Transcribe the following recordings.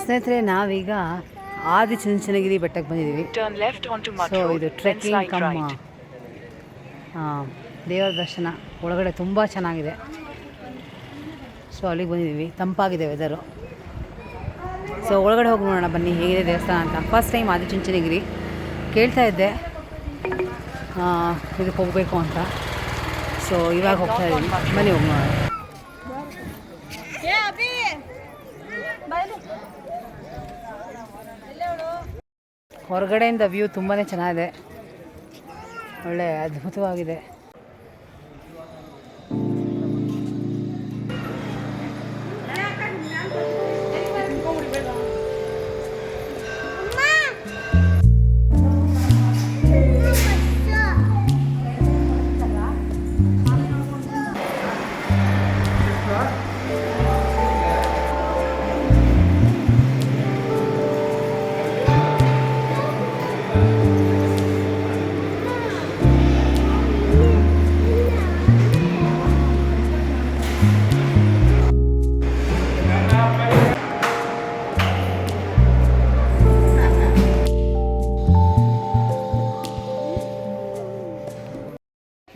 ಸ್ನೇಹಿತರೆ, ನಾವೀಗ ಆದಿಚುಂಚನಗಿರಿ ಬೆಟ್ಟಕ್ಕೆ ಬಂದಿದ್ದೀವಿ. ಸೊ ಇದು ಟ್ರೆಕ್ಕಿಂಗ್ ಕಮ್ಮ ದೇವರ ದರ್ಶನ ಒಳಗಡೆ ತುಂಬ ಚೆನ್ನಾಗಿದೆ. ಸೊ ಅಲ್ಲಿಗೆ ಬಂದಿದ್ದೀವಿ, ತಂಪಾಗಿದೆ ವೆದರು. ಸೊ ಒಳಗಡೆ ಹೋಗಿ ನೋಡೋಣ ಬನ್ನಿ ಹೇಗಿದೆ ದೇವಸ್ಥಾನ ಅಂತ. ಫಸ್ಟ್ ಟೈಮ್ ಆದಿಚುಂಚನಗಿರಿ ಕೇಳ್ತಾ ಇದ್ದೆ ಇದಕ್ಕೆ ಹೋಗಬೇಕು ಅಂತ. ಸೊ ಇವಾಗ ಹೋಗ್ತಾ ಇದ್ದೀವಿ, ಬನ್ನಿ ಹೋಗಿ ನೋಡೋಣ. ಹೊರಗಡೆಯಿಂದ ವ್ಯೂ ತುಂಬಾ ಚೆನ್ನಾಗಿದೆ, ಒಳ್ಳೆ ಅದ್ಭುತವಾಗಿದೆ.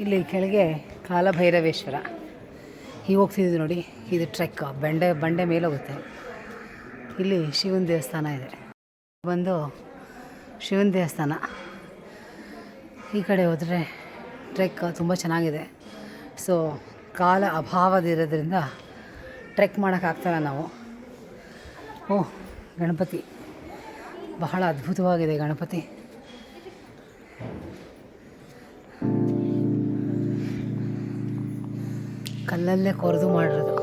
ಇಲ್ಲಿ ಕೆಳಗೆ ಕಾಲಭೈರವೇಶ್ವರ ಹೀಗೆ ಹೋಗ್ತಿದ್ದೀವಿ ನೋಡಿ. ಇದು ಟ್ರೆಕ್ ಬಂಡೆ ಮೇಲೆ ಹೋಗುತ್ತೆ. ಇಲ್ಲಿ ಶಿವನ ದೇವಸ್ಥಾನ ಇದೆ, ಬಂದು ಶಿವನ ದೇವಸ್ಥಾನ. ಈ ಕಡೆ ಹೋದರೆ ಟ್ರೆಕ್ ತುಂಬ ಚೆನ್ನಾಗಿದೆ. ಸೊ ಕಾಲ ಅಭಾವದಿರೋದ್ರಿಂದ ಟ್ರೆಕ್ ಮಾಡೋಕ್ಕಾಗ್ತಾಯಿಲ್ಲ ನಾವು. ಓಹ್, ಗಣಪತಿ ಬಹಳ ಅದ್ಭುತವಾಗಿದೆ. ಗಣಪತಿ ಕಲ್ಲಲ್ಲೇ ಕೊರೆದು ಮಾಡಿರೋದು.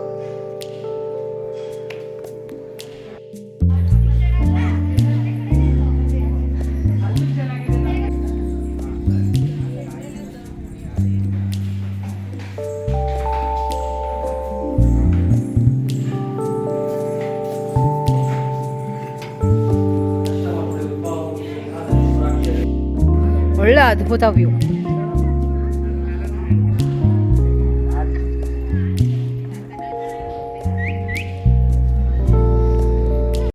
ಒಳ್ಳೆ ಅದ್ಭುತ ವ್ಯೂ.